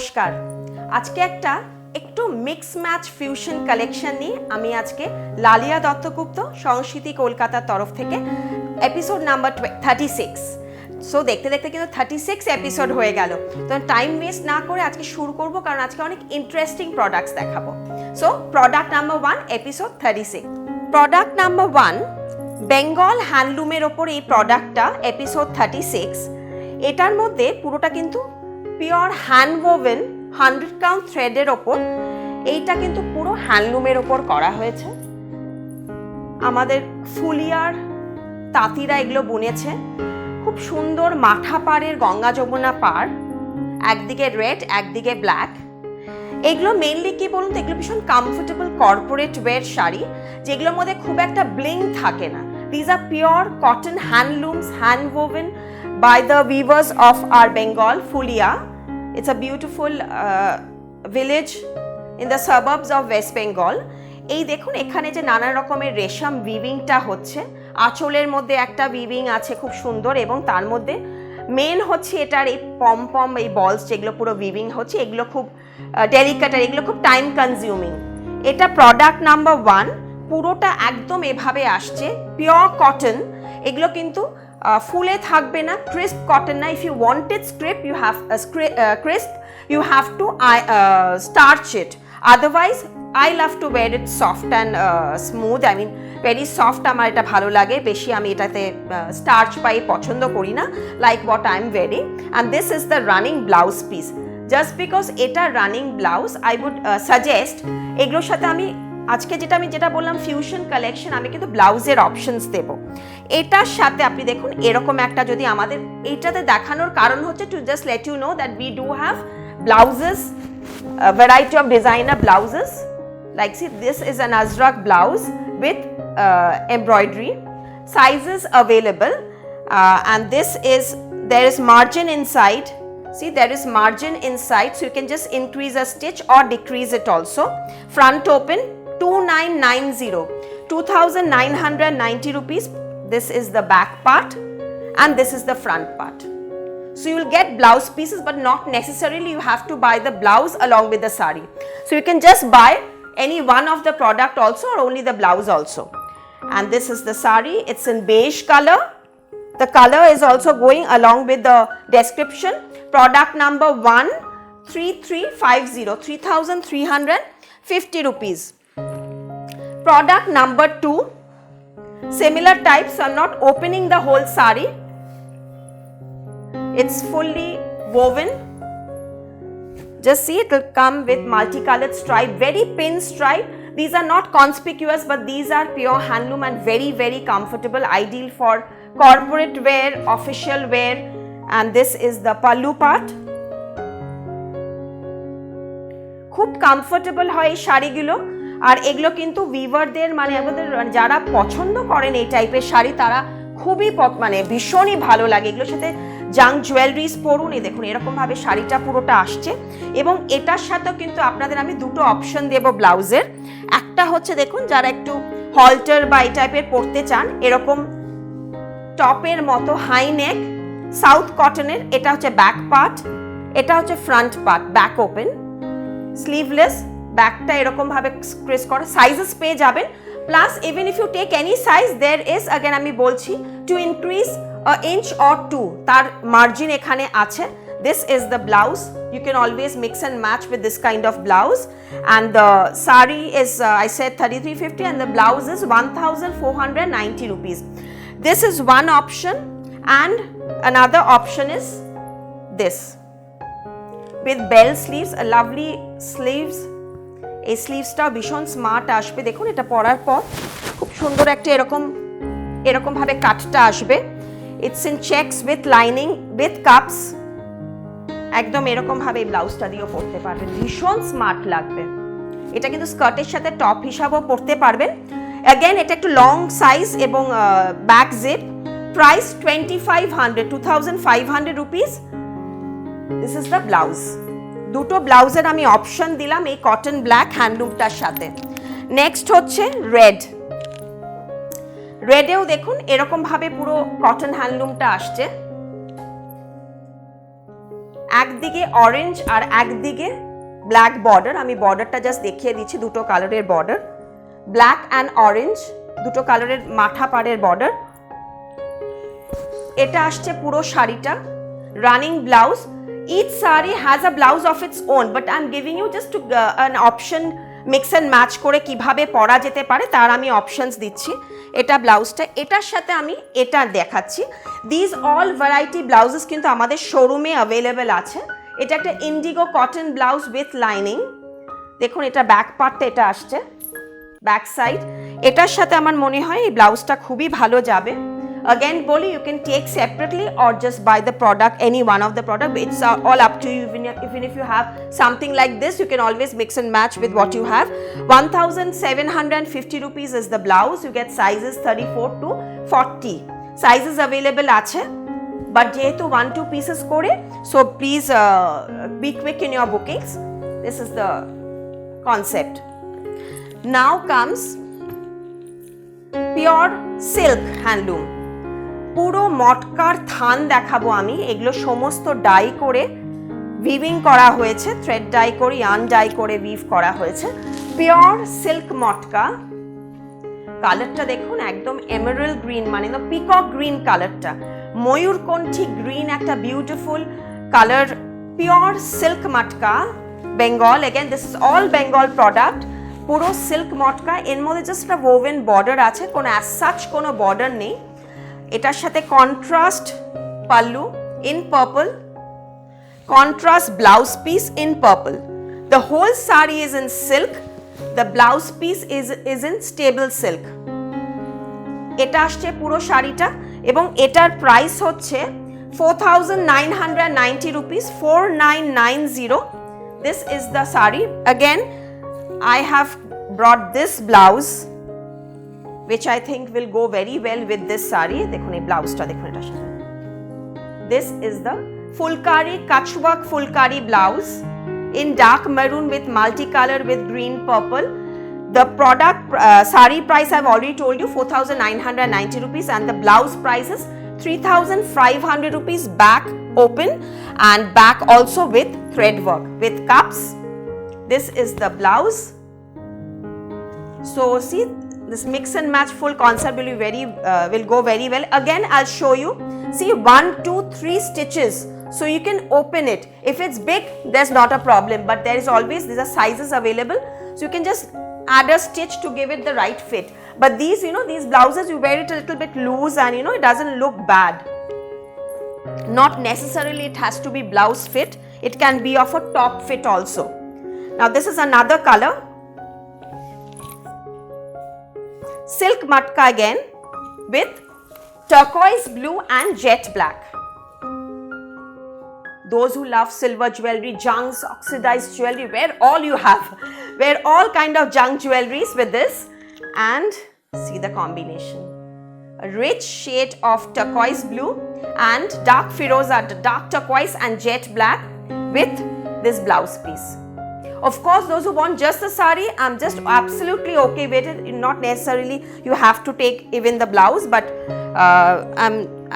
নমস্কার। আজকে একটু মিক্স ম্যাচ ফিউশন কালেকশন নিয়ে আমি আজকে লালিয়া দত্তগুপ্ত সংস্কৃতি কলকাতার তরফ থেকে এপিসোড নাম্বার 36। সো দেখতে দেখতে কিন্তু 36 এপিসোড হয়ে গেল। তো টাইম ওয়েস্ট না করে আজকে শুরু করব, কারণ আজকে অনেক ইন্টারেস্টিং প্রোডাক্টস দেখাবো। So product number 1, episode 36। Product number 1 Bengal হ্যান্ডলুমের ওপর এই প্রোডাক্টটা, এপিসোড 36। এটার মধ্যে পুরোটা কিন্তু পিওর হ্যান্ড ওভেন 100 কাউন্ট থ্রেডের ওপর। এইটা কিন্তু পুরো হ্যান্ডলুমের ওপর করা হয়েছে। আমাদের ফুলিয়ার তাঁতিরা এগুলো বুনেছে। খুব সুন্দর মাঠা পাড়ের গঙ্গা যমুনা পাড়, একদিকে রেড একদিকে ব্ল্যাক। এগুলো মেইনলি কি বলুন তো, এগুলো ভীষণ কমফোর্টেবল কর্পোরেট ওয়্যার শাড়ি, যেগুলোর মধ্যে খুব একটা ব্লিং থাকে না। These are pure cotton handlooms, hand woven by the weavers of our Bengal, Fulia. It's a beautiful village in the suburbs of West Bengal. এই দেখুন এখানে যে নানা রকমের রেশম উইভিংটা হচ্ছে, আঁচলের মধ্যে একটা উইভিং আছে খুব সুন্দর, এবং তার মধ্যে মেন হচ্ছে এটার এই পম এই বলস যেগুলো পুরো উইভিং হচ্ছে, এগুলো খুব ডেলিকেট আর এগুলো খুব টাইম কনজিউমিং। এটা প্রোডাক্ট নাম্বার 1, পুরোটা একদম এভাবে আসছে, পিওর কটন। এগুলো কিন্তু ফুলে থাকবে না, ক্রিস্প কটন না। If you want it crisp, you have to starch it. Otherwise, I love to wear it soft and smooth. I mean, very soft আমার এটা ভালো লাগে, বেশি আমি এটাতে স্টার্চ পাই পছন্দ করি না, like what I am wearing. And this is the running blouse piece. Just because এটা running blouse, I would suggest এগুলোর সাথে আমি আজকে যেটা বললাম ফিউশন কালেকশন, আমি কিন্তু ব্লাউজের অপশনস দেব। এটার সাথে আপনি দেখুন এরকম একটা, যদি আমাদের এইটাতে দেখানোর কারণ হচ্ছে to just let you know that we do have blouses, a variety of designer blouses. Like see, this is an Azrak blouse with embroidery, sizes available, and there is margin inside. See, there is margin inside, so you can just increase a stitch or decrease it also. Front open 2990 rupees. This is the back part and this is the front part. So you will get blouse pieces, but not necessarily you have to buy the blouse along with the sari. So you can just buy any one of the product also, or only the blouse also. And this is the sari. It's in beige color. The color is also going along with the description. Product number 1, 3350, 3350 rupees. Product number 2, similar type, so I'm not opening the whole sari. It's fully woven. Just see, it will come with multicolored stripe, very pin stripe. These are not conspicuous, but these are pure handloom and very, very comfortable, ideal for corporate wear, official wear. And this is the pallu part. খুব comfortable হয় এই শাড়িগুলো, আর এগুলো কিন্তু উইভারদের মানে আমাদের যারা পছন্দ করেন এই টাইপের শাড়ি, তারা খুবই মানে ভীষণই ভালো লাগে। এগুলোর সাথে জাং জুয়েলারিজ পরুন। এই দেখুন এরকম ভাবে শাড়িটা পুরোটা আসছে, এবং এটার সাথেও কিন্তু আপনাদের আমি দুটো অপশন দেব ব্লাউজের। একটা হচ্ছে দেখুন, যারা একটু হলটার বা এই টাইপের পরতে চান, এরকম টপের মতো হাই নেক সাউথ কটনের, এটা হচ্ছে ব্যাক পার্ট, এটা হচ্ছে front part, back open, sleeveless, ব্যাকটা এরকম ভাবে ক্রেস করা। সাইজেস পেয়ে যাবেন, plus even if you take any size, there is again আমি বলছি to increase an inch or 2, তার মার্জিন এখানে আছে। This is the blouse. You can always mix and match with this kind of blouse. And the sari is I said 3350, and the blouse is 1490 rupees. This is one option, and another option is this with bell sleeves, a lovely sleeves. এই স্লিভসটা ভীষণ smart আসবে। দেখুন এটা পরার পর খুব সুন্দর একটা এরকম ভাবে কাটটা আসবে। It's in checks with lining with cups. একদম এরকম ভাবে এই ব্লাউজটা দিয়েও পরতে পারবেন, ভীষণ স্মার্ট লাগবে। এটা কিন্তু স্কার্টের সাথে টপ হিসাবেও পরতে পারবেন। অ্যাগেন এটা একটু লং সাইজ এবং back zip. Price 2500 rupees. This is the blouse. দুটো ব্লাউজের আমি অপশন দিলাম এই কটন ব্ল্যাক হ্যান্ডলুমটার সাথে। নেক্সট হচ্ছে রেড। রেডেও দেখুন এরকম ভাবে পুরো কটন হ্যান্ডলুমটা আসছে। একদিকে অরেঞ্জ আর একদিকে ব্ল্যাক বর্ডার, আমি বর্ডারটা জাস্ট দেখিয়ে দিচ্ছি, দুটো কালারের বর্ডার, ব্ল্যাক অ্যান্ড অরেঞ্জ দুটো কালারের মাথা পাড়ের বর্ডার। এটা আসছে পুরো শাড়িটা, running blouse. Each saree has a blouse of its own, but I'm giving you just to an option mix and match করে কিভাবে পরা যেতে পারে তার আমি অপশনস দিচ্ছি। এটা ব্লাউজটা, এটার সাথে আমি এটা দেখাচ্ছি। দিস অল ভ্যারাইটি ব্লাউজেস কিন্তু আমাদের শোরুমে অ্যাভেলেবেল আছে। এটা একটা Indigo cotton blouse with lining, দেখুন এটা ব্যাক পার্টটা এটা আসছে, ব্যাক সাইড। এটার সাথে আমার মনে হয় এই ব্লাউজটা খুবই ভালো যাবে। Again boli, you can take separately or just buy the product, any one of the product, it's all up to you. Even if you have something like this, you can always mix and match with what you have. 1750 rupees is the blouse. You get sizes 34 to 40 sizes available ache, but jehetu 1-2 pieces kore, so please be quick in your bookings. This is the concept. Now comes pure silk handloom. পুরো মটকার থান দেখাবো আমি, এগুলো সমস্ত die করে weaving করা হয়েছে, thread dye করে, yarn dye করে উইভ করা হয়েছে। পিওর সিল্ক মটকা, কালারটা দেখুন একদম এমারাল্ড গ্রিন, মানে পিকক গ্রিন কালারটা, ময়ূরকণ্ঠী গ্রিন, একটা beautiful colour. Pure silk matka, Bengal, again this is all Bengal product. পুরো সিল্ক মটকা, এর মধ্যে জাস্ট একটা ওভেন বর্ডার আছে, কোনো অ্যাজ সাচ কোনো বর্ডার নেই। এটার সাথে contrast pallu in purple, contrast blouse piece in purple. The whole sari is in silk, the blouse piece is in stable silk. এটা আসছে পুরো শাড়িটা এবং এটার প্রাইস হচ্ছে 4990 rupees, 4990. This is the saree. Again, I have brought this blouse, which I think will go very well with this saree. দেখুন এই ব্লাউজটা দেখুন, এটা সাথে this is the phulkari কাচওয়ার্ক phulkari blouse in dark maroon with multicolor with green purple. The product saree price I've already told you, 4990 rupees, and the blouse price is 3500 rupees, back open and back also with thread work with cups. This is the blouse. So see, this mix and match full concept will be will go very well. Again, I'll show you. See, 1, 2, 3 stitches, so you can open it. If it's big, there's not a problem, but there is always, these are sizes available, so you can just add a stitch to give it the right fit. But these, you know, these blouses, you wear it a little bit loose and you know, it doesn't look bad. Not necessarily it has to be blouse fit, it can be of a top fit also. Now this is another color, silk matka again with turquoise blue and jet black. Those who love silver jewelry, junks, oxidized jewelry, wear all you have. Wear all kind of junk jewelries with this, and see the combination. A rich shade of turquoise blue and dark firoza, dark turquoise and jet black with this blouse piece. Of course, those who want just the saree, I'm just absolutely okay with it. Not necessarily you have to take even the blouse, but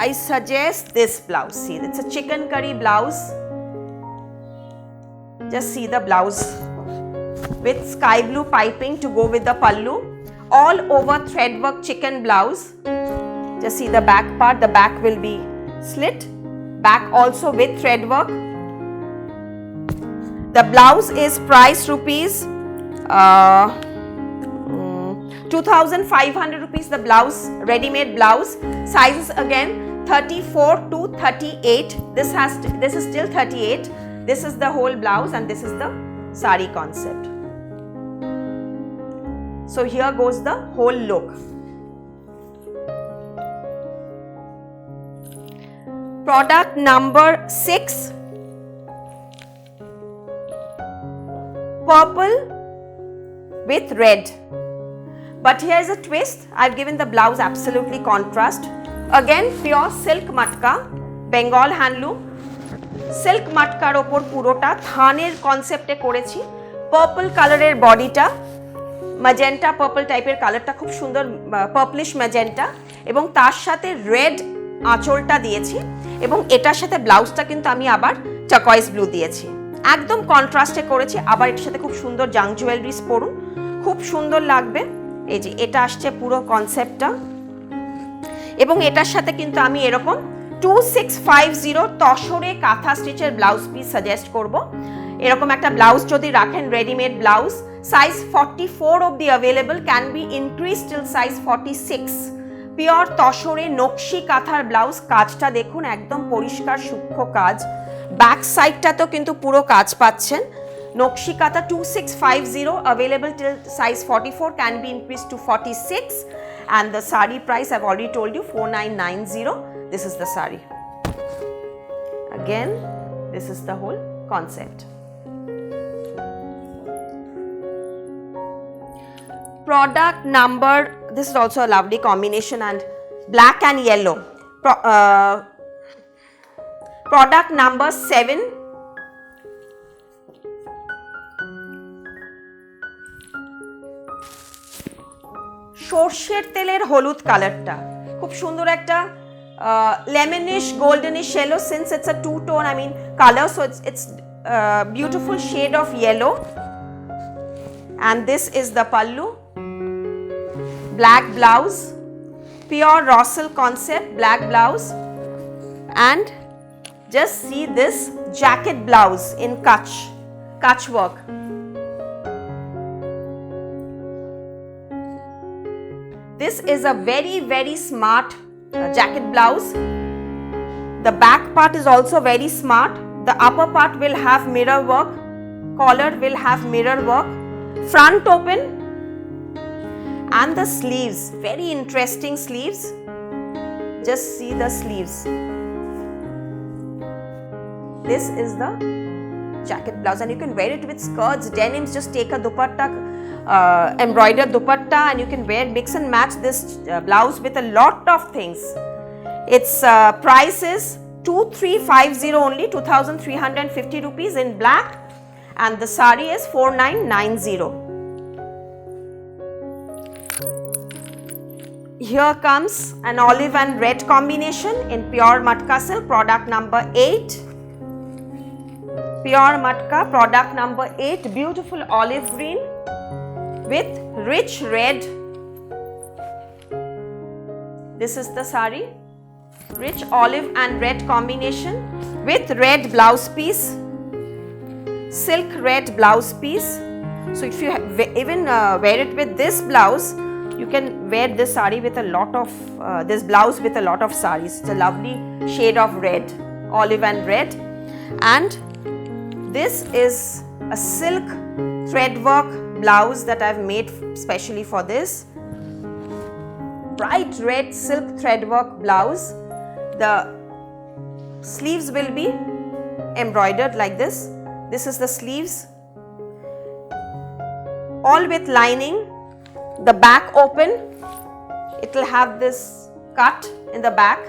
I suggest this blouse. See, it's a chicken curry blouse. Just see the blouse with sky blue piping to go with the pallu. All over thread work chicken blouse. Just see the back part. The back will be slit. Back also with thread work. The blouse is priced rupees 2500 rupees. The blouse, ready-made blouse. Sizes again 34 to 38. This is still 38. This is the whole blouse and this is the saree concept. So here goes the whole look. Product number 6. Purple with red. But here's a twist. I've given the blouse absolutely contrast. Again, pure silk matka, Bengal handloom. Silk matkar opor purota thaner concept e korechi. Purple color er body ta, magenta purple type er color ta khub sundor purplish magenta, ebong tar sathe red আঁচলটা দিয়েছি এবং এটার সাথে ব্লাউজটা কিন্তু আমি আবার টার্কয়েজ blue দিয়েছি, একদম কন্ট্রাস্টে করেছি। আবার এটার সাথে খুব সুন্দর জাঙ্ক জুয়েলারিস পরুন, খুব সুন্দর লাগবে। এই যে এটা আসছে পুরো কনসেপ্টটা, এবং এটার সাথে কিন্তু আমি এরকম 2650 তসরে কাঁথা স্টিচের ব্লাউজ পিস সাজেস্ট করব। এরকম একটা ব্লাউজ যদি রাখেন, রেডিমেড ব্লাউজ, সাইজ 44 অবধি available, can be increase till size 46। Pure তসরে নকশি কাঁথার ব্লাউজ, কাজটা দেখুন একদম পরিষ্কার সূক্ষ্ম কাজ, ব্যাক সাইডটাতেও কিন্তু পুরো কাজ পাচ্ছেন। নকশি কাঁথা 2650 available till size 44, can be increased to 46, and the sari price I've already told you 4990. This is the sari. Again, this is the whole concept. Product number, this is also a lovely combination, and black and yellow. Product number 7. সর্ষের তেলের হলুদ কালারটা খুব সুন্দর একটা lemonish goldenish yellow, since it's a two tone, I mean color, so it's beautiful shade of yellow. And this is the pallu, black blouse, pure raw silk concept, black blouse, and just see this jacket blouse in Kutch work. This is a very smart jacket blouse. The back part is also very smart. The upper part will have mirror work, collar will have mirror work, front open, and the sleeves, very interesting sleeves. Just see the sleeves. This is the jacket blouse, and you can wear it with skirts, denims. Just take a dupatta, embroidered dupatta, and you can wear, mix and match this blouse with a lot of things. Its price is 2350 only, 2350 rupees in black, and the sari is 4990. Here comes an olive and red combination in pure matka silk, product number 8. Pure matka, product number 8, beautiful olive green with rich red. This is the sari, rich olive and red combination with red blouse piece, silk red blouse piece. So if you even wear it with this blouse, you can wear this sari with a lot of this blouse with a lot of saris. It's a lovely shade of red, olive and red. And this is a silk thread work blouse that I've made specially for this. Bright red silk thread work blouse. The sleeves will be embroidered like this. This is the sleeves, all with lining. The back open, it will have this cut in the back.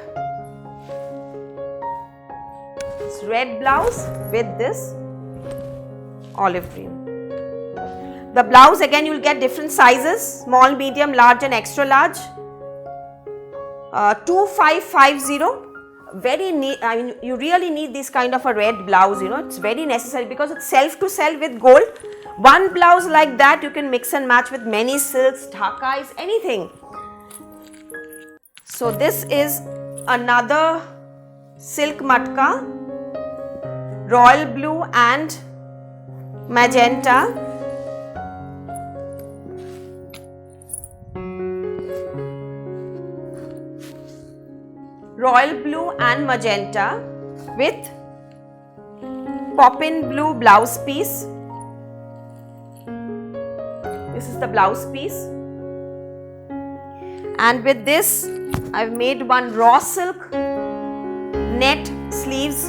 It's red blouse with this olive green. The blouse, again you will get different sizes, small, medium, large and extra large. 2550, very neat. I mean, you really need this kind of a red blouse, you know, it's very necessary because it's self to sell with gold. One blouse like that you can mix and match with many silks, dhakais, anything. So this is another silk matka, royal blue and magenta. Royal blue and magenta with poppin blue blouse piece. This is the blouse piece, and with this I've made one raw silk net sleeves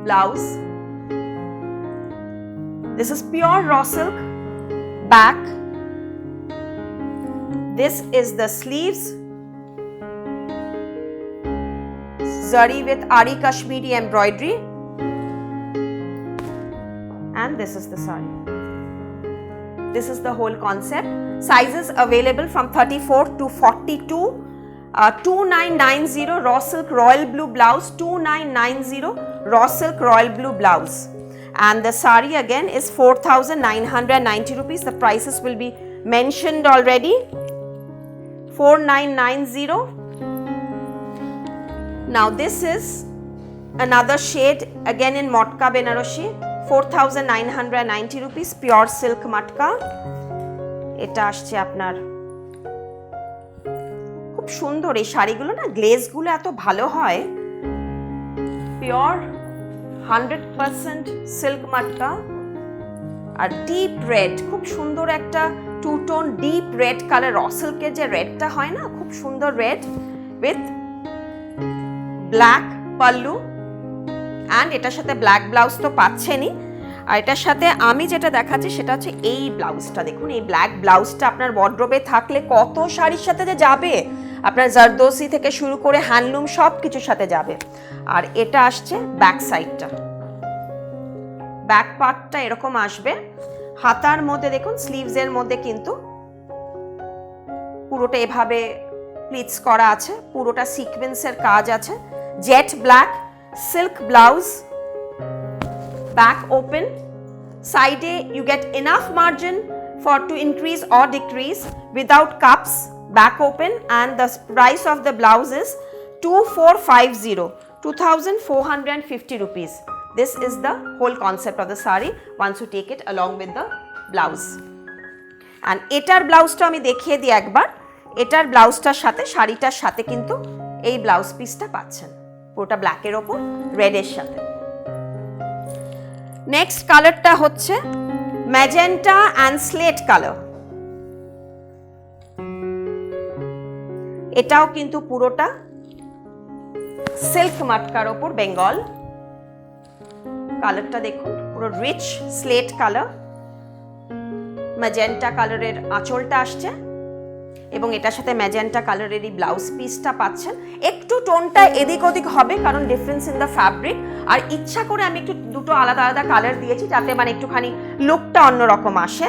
blouse. This is pure raw silk back. This is the sleeves, zari with Ari Kashmiri embroidery, and this is the sari. This is the whole concept. Sizes available from 34 to 42. 2990 raw silk royal blue blouse, 2990 raw silk royal blue blouse. And the sari again is 4,990 rupees. The prices will be mentioned already. 4,990. Now this is another shade again in Matka Benarosi, 4,990 rupees, pure silk matka. এটা আসছে আপনার, খুব সুন্দর এই শাড়িগুলো না, গ্লেজগুলো এত ভালো হয়, পিওর 100% সিল্ক মাটকা আর ডিপ রেড, খুব সুন্দর একটা two tone deep red colour, raw সিল্কের যে রেডটা হয় না, খুব সুন্দর red with black pallu and এটার সাথে ব্ল্যাক ব্লাউজ তো পাচ্ছেনই। আর এটার সাথে আমি যেটা দেখাচ্ছি সেটা হচ্ছে এই ব্লাউজটা, দেখুন এই ব্ল্যাক ব্লাউজটা আপনার ওয়ার্ড্রোবে থাকলে কত শাড়ির সাথে যে যাবে, আপনার জারদোসি থেকে শুরু করে হ্যান্ডলুম সব কিছুর সাথে যাবে। আর এটা আসছে ব্যাক সাইডটা, ব্যাক পার্টটা এরকম আসবে, হাতার মধ্যে দেখুন স্লিভসের মধ্যে কিন্তু পুরোটা এভাবে প্লিটস করা আছে, পুরোটা সিকোয়েন্সের কাজ আছে, jet black silk blouse, back open, side you get enough margin for to increase or decrease without cups, back open, and the price of the blouse is 2450, 2,450 rupees. This is the whole concept of the sari once you take it along with the blouse. And এটার ব্লাউজটা আমি দেখিয়ে দিই একবার, এটার ব্লাউজটার সাথে শাড়িটার সাথে কিন্তু এই ব্লাউজ পিসটা পাচ্ছেন, পুরোটা ব্ল্যাকের ওপর রেডের সাথে। নেক্সট কালারটা হচ্ছে ম্যাজেন্টা অ্যান্ড স্লেট কালার, এটাও কিন্তু পুরোটা সিল্ক মাটকার ওপর বেঙ্গল। কালারটা দেখুন, পুরো রিচ স্লেট কালার, ম্যাজেন্টা কালারের আঁচলটা আসছে এবং এটার সাথে ম্যাজেন্টা কালারেরই ব্লাউজ পিসটা পাচ্ছেন। একটু টোনটা এদিক ওদিক হবে কারণ ডিফারেন্স ইন দ্য ফ্যাব্রিক, আর ইচ্ছা করে আমি একটু দুটো আলাদা আলাদা কালার দিয়েছি যাতে মানে একটুখানি লুকটা অন্যরকম আসে।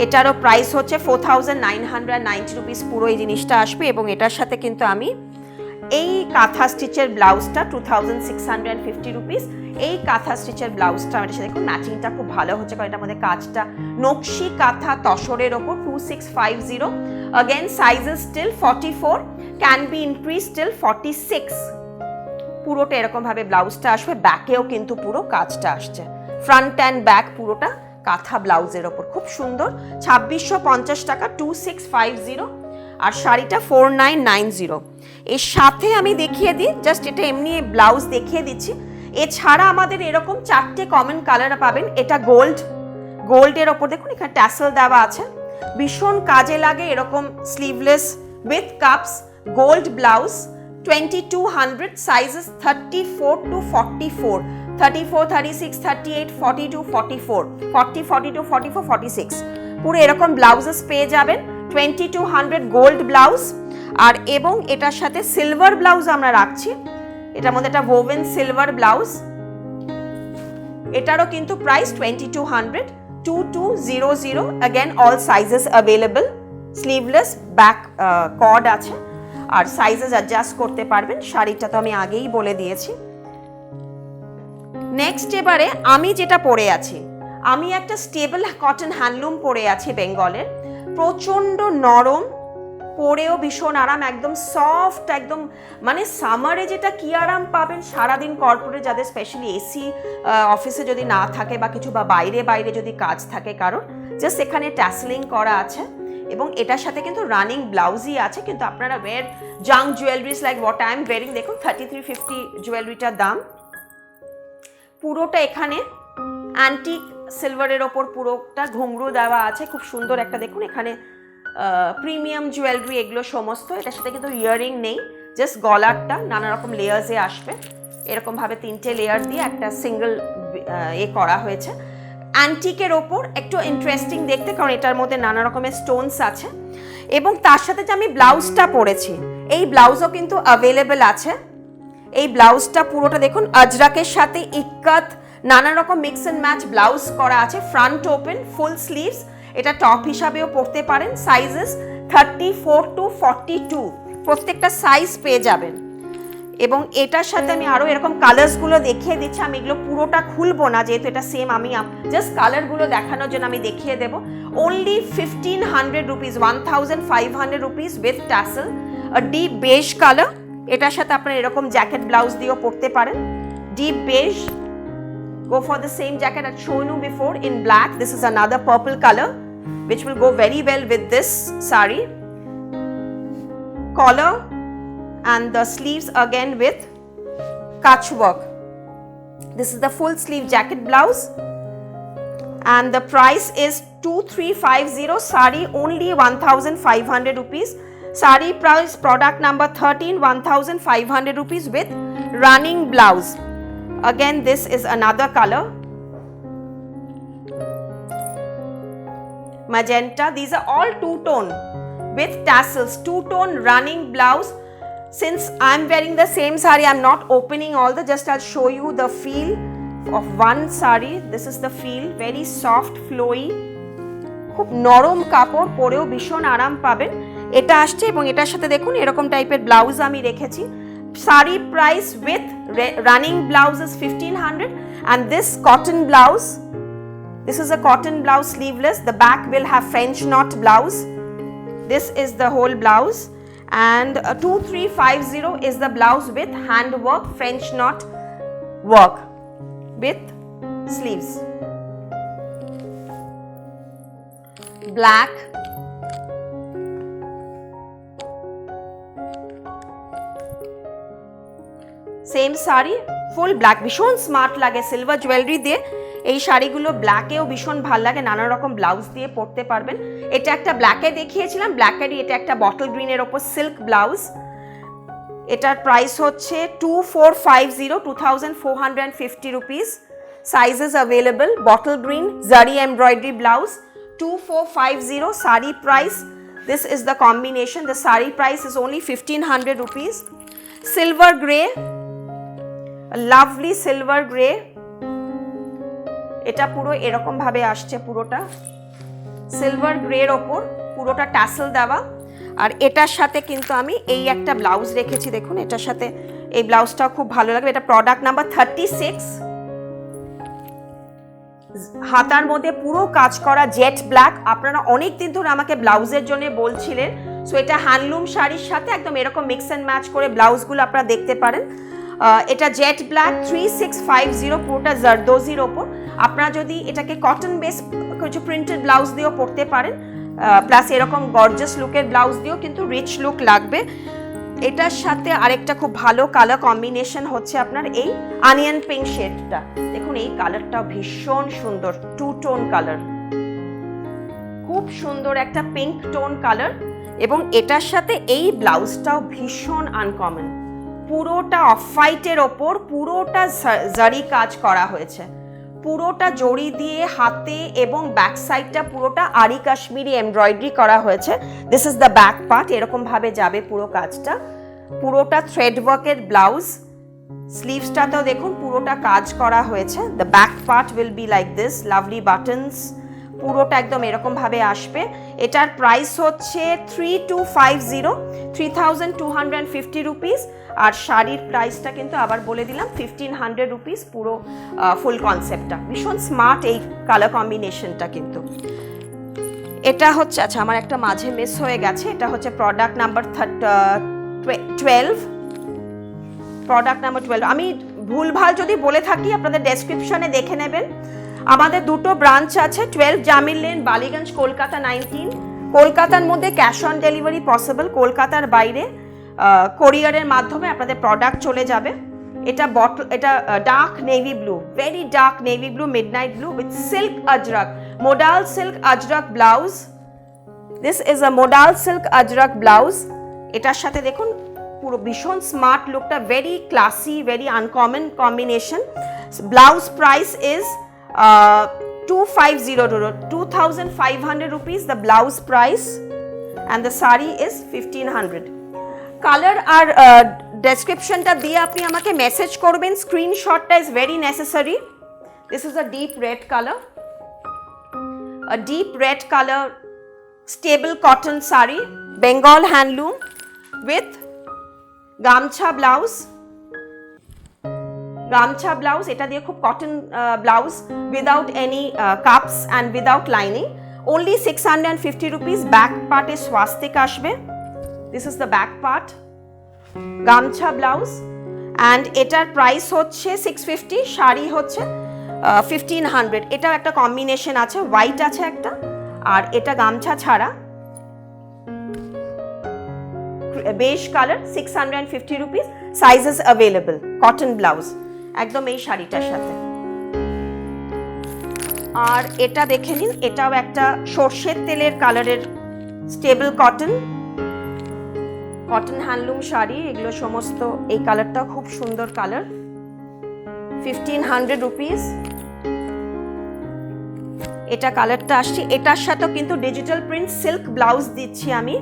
এটারও প্রাইস হচ্ছে 4,990 রুপিস পুরো এই জিনিসটা আসবে, এবং এটার সাথে কিন্তু আমি এই কাঁথা স্টিচের ব্লাউজটা 2,650 রুপিস, এই কাঁথা স্টিচের ব্লাউজটা আমার সাথে দেখুন ম্যাচিংটা খুব ভালো হচ্ছে কারণ এটার মধ্যে কাজটা নকশি কাঁথা তসরের ওপর, 2,650। again sizes still 44, can be increased till 46। পুরোটা এরকম ভাবে ব্লাউজটা আসবে, ব্যাকেও কিন্তু পুরো কাজটা আসছে, ফ্রন্ট অ্যান্ড ব্যাক পুরোটা কাঁথা ব্লাউজের ওপর, খুব সুন্দর। 2,650 টাকা, 2,650, আর শাড়িটা 4,990। এর সাথে আমি দেখিয়ে দিই, জাস্ট এটা এমনি ব্লাউজ দেখিয়ে দিচ্ছি, এছাড়া আমাদের এরকম 4টে কমন কালার পাবেন। এটা গোল্ডের ওপর দেখুন এখানে ট্যাসেল দেওয়া আছে, ভীষণ কাজে লাগে এরকম sleeveless with cups, gold blouse, 2,200, sizes 34 to 44, 34, 36, 38, 42, 44, 40, 42, 44, 46, পুরো এরকম ব্লাউজেস পেয়ে যাবেন। 2,200 গোল্ড ব্লাউজ, আর এবং এটার সাথে সিলভার ব্লাউজ আমরা রাখছি, এটার মধ্যে একটা ওভেন সিলভার ব্লাউজ, এটারও কিন্তু price 2,200, 2,200, again all sizes available, sleeveless, back cord আছে, আর সাইজেস অ্যাডজাস্ট করতে পারবেন। শাড়িটা তো আমি আগেই বলে দিয়েছি। নেক্সট এবারে আমি যেটা পরে আছি, আমি একটা স্টেবল কটন হ্যান্ডলুম পরে আছি বেঙ্গলের, প্রচণ্ড নরম, পরেও ভীষণ আরাম, একদম সফট, একদম মানে সামারে যেটা কি আরাম পাবেন সারাদিন কর্পোরেট যাদের স্পেশালি এসি অফিসে যদি না থাকে বা কিছু, বা বাইরে যদি কাজ থাকে কারণ, জাস্ট এখানে ট্যাসলিং করা আছে এবং এটার সাথে কিন্তু রানিং ব্লাউজই আছে। কিন্তু আপনারা ওয়ের জাং jewelleries like what I am wiring, দেখুন 3,350 জুয়েলারিটার দাম। পুরোটা এখানে অ্যান্টিক সিলভারের ওপর পুরোটা ঘুংরু দেওয়া আছে, খুব সুন্দর একটা দেখুন এখানে প্রিমিয়াম জুয়েলারি এগুলো সমস্ত। এটার সাথে কিন্তু ইয়াররিং নেই, জাস্ট গলারটা নানা রকম লেয়ার্সে আসবে, এরকমভাবে 3টে লেয়ার দিয়ে একটা সিঙ্গেল করা হয়েছে। অ্যান্টিকের ওপর একটু ইন্টারেস্টিং দেখতে কারণ এটার মধ্যে নানা রকমের স্টোনস আছে, এবং তার সাথে যে আমি ব্লাউজটা পরেছি এই ব্লাউজও কিন্তু অ্যাভেলেবেল আছে। এই ব্লাউজটা পুরোটা দেখুন আজরাকের সাথে ইক্কাত নানা রকম মিক্স অ্যান্ড ম্যাচ ব্লাউজ করা আছে, ফ্রন্ট ওপেন, ফুল স্লিভস, এটা টপ হিসাবেও পরতে পারেন। সাইজেস 34 to 42, প্রত্যেকটা সাইজ পেয়ে যাবেন। এবং এটার সাথে আমি আরো এরকম কালার্সগুলো দেখিয়ে দিচ্ছি। আমি এগুলো পুরোটা খুলবো না, যেহেতু এটা সেম, আমি জাস্ট কালারগুলো দেখানোর জন্য আমি দেখিয়ে দেবো। only 1500 rupees, 1500 rupees with tassel, a deep beige color। এটার সাথে আপনারা এরকম জ্যাকেট ব্লাউজ দিয়েও পরতে পারেন। deep beige, go for the same jacket I've shown you before in black. This is another purple color which will go very well with this sari. Collar and the sleeves again with kach work. This is the full sleeve jacket blouse and the price is 2350, sari only 1500 rupees. Sari price, product number 13, 1500 rupees with running blouse. Again, this is another color, magenta. These are all two-tone with tassels, two-tone running blouse. Since I'm wearing the same sari, I'm not opening all the, just I'll show you the feel of one sari. This is the feel, very soft, flowy, খুব নরম কাপড়, পরেও ভীষণ আরাম পাবেন। এটা আসছে এবং এটার সাথে দেখুন এরকম টাইপের ব্লাউজ আমি রেখেছি। Sari price with running blouse is 1500, and this cotton blouse, this is a cotton blouse sleeveless. The back will have French knot blouse. This is the whole blouse, and 2350 is the blouse with hand work, French knot work with sleeves. Black, same sari, full black, ভীষণ smart লাগে silver jewellery দিয়ে। এই শাড়িগুলো ব্ল্যাকেও ভীষণ ভালো লাগে, নানা রকম ব্লাউজ দিয়ে পরতে পারবেন। এটা একটা ব্ল্যাকে দেখিয়েছিলাম, ব্ল্যাকেরই এটা একটা বটল গ্রিনের ওপর সিল্ক ব্লাউজ। এটার প্রাইস হচ্ছে 2450, 2450 rupees. Sizes available, bottle green, zari embroidery blouse, 2450, sari price. This is the combination. The sari price is only 1500 rupees. Silver grey, a lovely silver grey. এটা পুরো এরকম ভাবে আসছে, পুরোটা সিলভার গ্রের ওপর পুরোটা টাসেল দেওয়া। আর এটার সাথে কিন্তু আমি এই একটা ব্লাউজ রেখেছি, দেখুন এটার সাথে এই ব্লাউজটাও খুব ভালো লাগবে। এটা প্রোডাক্ট নাম্বার 36। হাতার মধ্যে পুরো কাজ করা জেট ব্ল্যাক। আপনারা অনেক দিন ধরে আমাকে ব্লাউজের জন্য বলছিলেন, সো এটা হ্যান্ডলুম শাড়ির সাথে একদম এরকম মিক্স অ্যান্ড ম্যাচ করে ব্লাউজগুলো আপনারা দেখতে পারেন। এটা জেট ব্ল্যাক 3650, পুরোটা জারদোজির ওপর। আপনারা যদি এটাকে কটন বেস কিছু প্রিন্টেড ব্লাউজ দিয়েও পরতে পারেন, প্লাস এরকম গর্জাস লুকের ব্লাউজ দিয়েও কিন্তু রিচ লুক লাগবে। এটার সাথে আরেকটা খুব ভালো কালার কম্বিনেশন হচ্ছে আপনার এই অনিয়ন পিঙ্ক শেডটা। দেখুন এই কালারটা ভীষণ সুন্দর, টু টোন কালার, খুব সুন্দর একটা পিঙ্ক টোন কালার। এবং এটার সাথে এই ব্লাউজটাও ভীষণ আনকমন, পুরোটা অফ হোয়াইটের ওপর পুরোটা জারি কাজ করা হয়েছে, পুরোটা জড়ি দিয়ে হাতে এবং ব্যাক সাইডটা পুরোটা আরি কাশ্মীরি এমব্রয়ডারি করা হয়েছে। This is the back part, এরকম ভাবে যাবে পুরো কাজটা, পুরোটা থ্রেড ওয়ার্কের ব্লাউজ। স্লিভসটাতেও দেখুন পুরোটা কাজ করা হয়েছে। The back part will be like this, lovely buttons, পুরোটা একদম এরকম ভাবে আসবে। এটার প্রাইস হচ্ছে 3250, 3250 রুপিস। আর শাড়ির প্রাইসটা কিন্তু আবার বলে দিলাম 1500 রুপিস, পুরো ফুল কনসেপ্টটা। ভীষণ স্মার্ট এই কালার কম্বিনেশনটা কিন্তু। এটা হচ্ছে, আচ্ছা আমার একটা মাঝে মিস হয়ে গেছে, এটা হচ্ছে প্রোডাক্ট নাম্বার 12, প্রোডাক্ট নাম্বার 12। আমি ভুলভাল যদি বলে থাকি আপনাদের ডেসক্রিপশনে দেখে নেবেন। আমাদের দুটো ব্রাঞ্চ আছে, 12 জামিল লেন, বালিগঞ্জ, কলকাতা 19। কলকাতার মধ্যে ক্যাশ অন ডেলিভারি পসিবল, কলকাতার বাইরে কোরিয়ারের মাধ্যমে আপনাদের প্রোডাক্ট চলে যাবে। এটা এটা dark navy blue, very dark navy blue, midnight blue with silk Ajrak, modal silk Ajrak blouse. This is a modal silk Ajrak blouse. এটার সাথে দেখুন পুরো ভীষণ স্মার্ট লুকটা, very classy, very uncommon combination. Blouse price is 2500 rupees, the blouse price, and the sari is 1500. Colour আর ডেসক্রিপশনটা দিয়ে আপনি আমাকে message করবেন, স্ক্রিনশটটা is very necessary. This is a deep red colour, a deep red color stable cotton sari, Bengal handloom with gamcha blouse, গামছা blouse, এটা দিয়ে খুব cotton blouse without any cups and without lining, only 650 rupees. Back পার্টে স্বাস্তিক আসবে, this is the back part, গামছা blouse, and এটার price হচ্ছে 650, শাড়ি হচ্ছে 1500। এটাও একটা কম্বিনেশন আছে, হোয়াইট আছে একটা, আর এটা গামছা ছাড়া বেশ colour, 650 rupees, sizes available, cotton blouse একদম এই শাড়িটার সাথে। আর এটা দেখে নিন, এটাও একটা সর্ষের তেলের কালারের stable cotton, cotton handloom sari, এগুলো সমস্ত, এই কালারটাও খুব সুন্দর কালার, 1500 rupees। এটা কালারটা আসছে, এটার সাথেও কিন্তু ডিজিটাল প্রিন্ট সিল্ক ব্লাউজ দিচ্ছি আমি,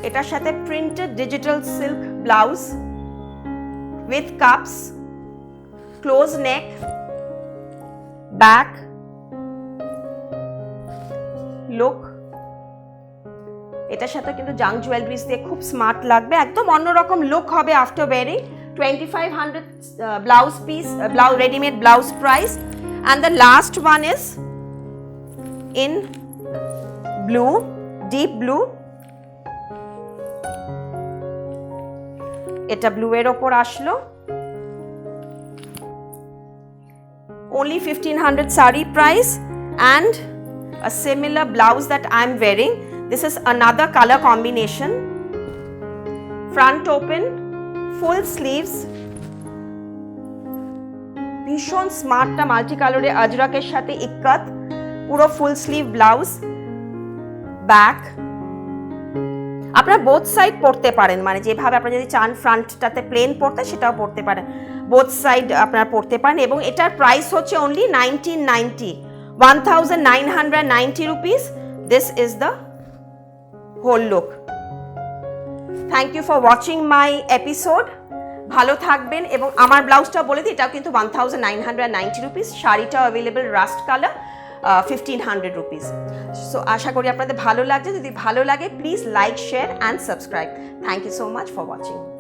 এটার সাথে printed digital silk blouse with cups, close neck, back look, এটার সাথে কিন্তু জাঙ্ক জুয়েলারিজ দিয়ে খুব স্মার্ট লাগবে, একদম অন্যরকম লুক হবে after wearing. 2500 blouse piece, readymade blouse price. And the last one is in blue, deep blue, এটা ব্লু এর ওপর আসলো, only 1500 saree price, and a similar blouse that I am wearing. This is another color combination, front open, full sleeves, ভীষণ স্মার্টটা multi কালারে আজরাকের সাথে ইক্কাত, পুরো full sleeve blouse, back. আপনারা both side পরতে পারেন, মানে যেভাবে আপনারা যদি চান ফ্রন্টটাতে প্লেন পরতে সেটাও পরতে পারেন, বোথ সাইড আপনারা পরতে পারেন। এবং এটার প্রাইস হচ্ছে only 1990 rupees. This is the whole look. Thank you for watching my episode. ভালো থাকবেন, এবং আমার ব্লাউজটা বলে দিই, এটাও কিন্তু 1990 rupees, শাড়িটাও available rust colour, 1500 rupees. So আশা করি আপনাদের ভালো লাগছে, যদি ভালো লাগে please like, share and subscribe. Thank you so much for watching.